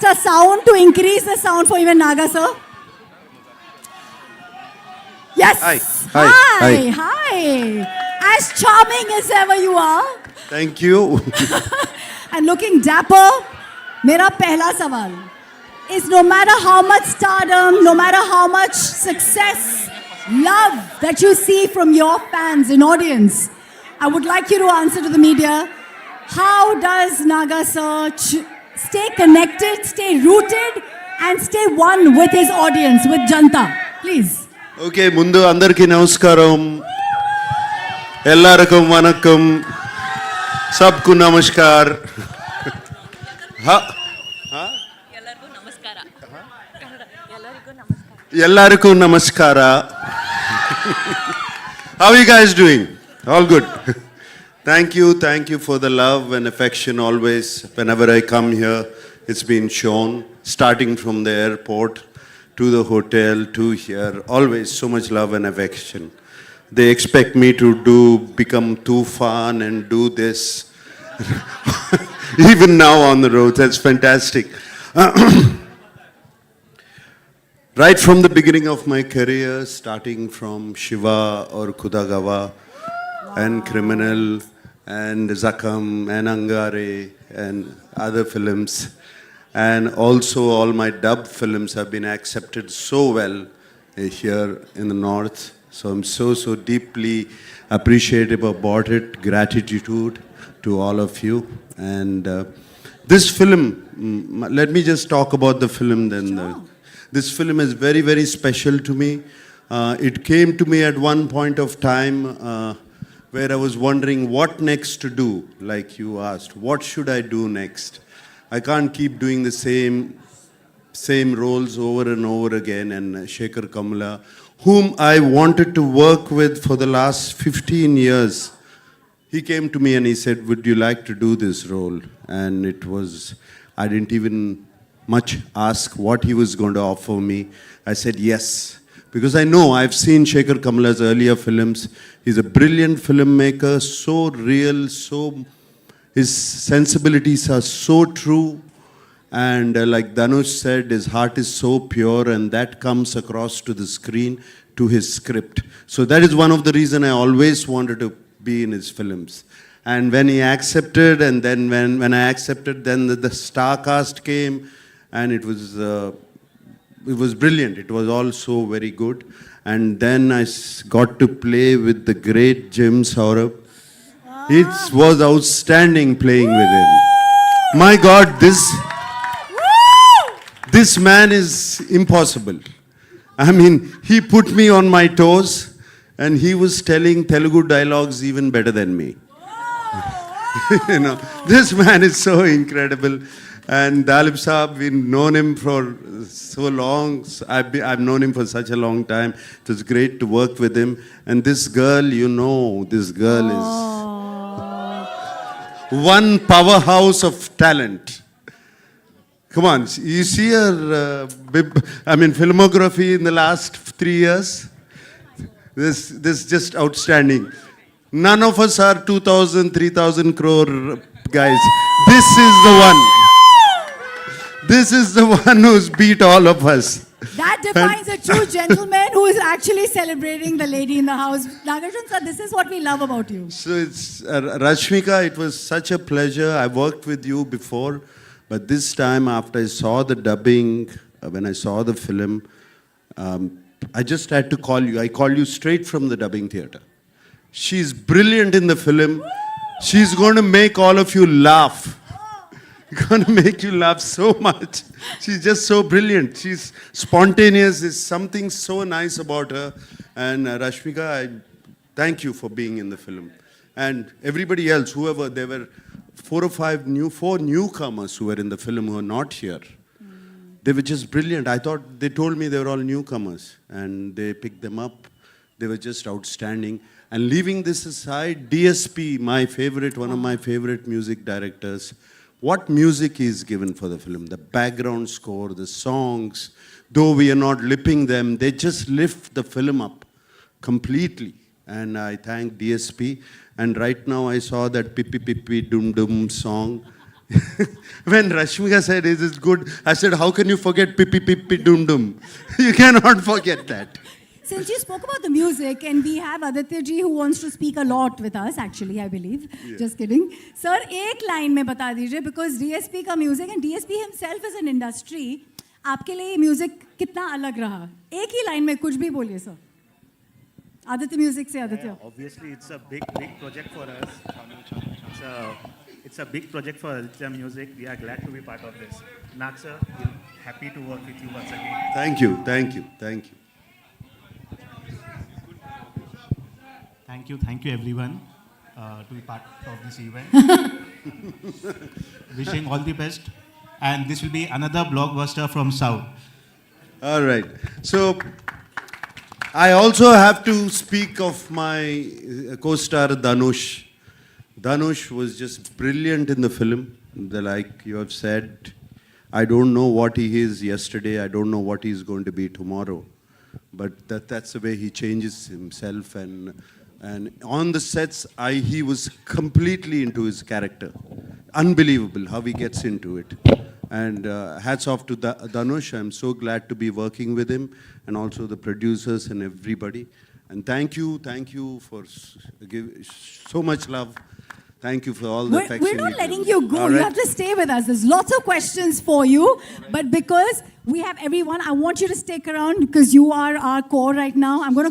request a sound to increase the sound for even Naga sir. Yes. Hi. Hi. As charming as ever you are. Thank you. And looking dapper. मेरा पहला सवाल is no matter how much stardom, no matter how much success, love that you see from your fans and audience, I would like you to answer to the media, how does Naga sir stay connected, stay rooted and stay one with his audience, with Janta? Please. Okay, ముందు అందరికీ నమస్కారం. ఎల్లరికం వనక్కం. सबको नमस्कार. ಎಲ್ಲರಿಗೂ ನಮಸ್ಕಾರ. How are you guys doing? All good. Thank you for the love and affection always. Whenever I come here, it's been shown, starting from the airport to the hotel to here. Always so much love and affection. They expect me to become too fun and do this. Even now on the road, that's fantastic. Right from the beginning of my career, starting from Shiva or Kudagawa and Criminal and Zakam and Angare and other films, and also all my dub films have been accepted so well here in the North. So I'm so deeply appreciative about it. Gratitude to all of you. And this film, let me just talk about the film then. Sure. This film is very special to me. It came to me at one point of time where I was wondering what next to do, like you asked. What should I do next? I can't keep doing the same roles over and over again. And Shekhar Kamla, whom I wanted to work with for the last 15 years, he came to me and he said, would you like to do this role? And I didn't even much ask what he was going to offer me. I said yes, because I know I've seen Shekhar Kamla's earlier films. He's a brilliant filmmaker, so real, his sensibilities are so true. And like Dhanush said, his heart is so pure, and that comes across to the screen, to his script. So that is one of the reasons I always wanted to be in his films. And when he accepted, and then when I accepted, then the star cast came, and it was brilliant. It was all so very good. And then I got to play with the great Jim Saurabh. It was outstanding playing with him. My God, this man is impossible. I mean, he put me on my toes, and he was telling Telugu dialogues even better than me. This man is so incredible. And Dalip Saab, we've known him for so long. I've known him for such a long time. It was great to work with him. And this girl, this girl is one powerhouse of talent. Come on, you see her, filmography in the last 3 years? This just outstanding. None of us are 2,000, 3,000 crore guys. This is the one. This is the one who's beat all of us. That defines a true gentleman who is actually celebrating the lady in the house. Nagarjun sir, this is what we love about you. So it's Rashmika, it was such a pleasure. I worked with you before, but this time after I saw the dubbing, when I saw the film, I just had to call you. I called you straight from the dubbing theater. She's brilliant in the film. She's going to make all of you laugh. Going to make you laugh so much. She's just so brilliant. She's spontaneous. There's something so nice about her. And Rashmika, I thank you for being in the film. And everybody else, whoever, there were 4 or 5 newcomers who were in the film who are not here. They were just brilliant. I thought, they told me they were all newcomers, and they picked them up. They were just outstanding. And leaving this aside, DSP, one of my favorite music directors, what music is given for the film, the background score, the songs, though we are not lipping them, they just lift the film up completely. And I thank DSP. And right now I saw that Pippi Pippi Dum Dum song. When Rashmika said, "Is it good?" I said, "How can you forget Pippi Pippi Dum Dum? You cannot forget that." Since you spoke about the music, and we have Aditya ji who wants to speak a lot with us, actually, I believe. Just kidding. Sir, एक line में बता दीजिए, because DSP का music and DSP himself is an industry. आपके लिए music कितना अलग रहा? एक ही लाइन में कुछ भी बोलिए सर. आदित्य म्यूजिक से Aditya. Obviously, it's a big project for us. It's a big project for Aditya Music. We are glad to be part of this. Nag sir, we're happy to work with you once again. Thank you, thank you, thank you. Thank you everyone to be part of this event. Wishing all the best. And this will be another blockbuster from South. All right. So, I also have to speak of my co-star Dhanush. Dhanush was just brilliant in the film. Like you have said, I don't know what he is yesterday. I don't know what he's going to be tomorrow. But that's the way he changes himself. And on the sets, he was completely into his character. Unbelievable how he gets into it. And hats off to Dhanush. I'm so glad to be working with him, and also the producers and everybody. And thank you for giving so much love. Thank you for all the affection. We're not letting you go. All You right. have to stay with us. There's lots of questions for you. But because we have everyone, I want you to stick around because you are our core right now. I'm going to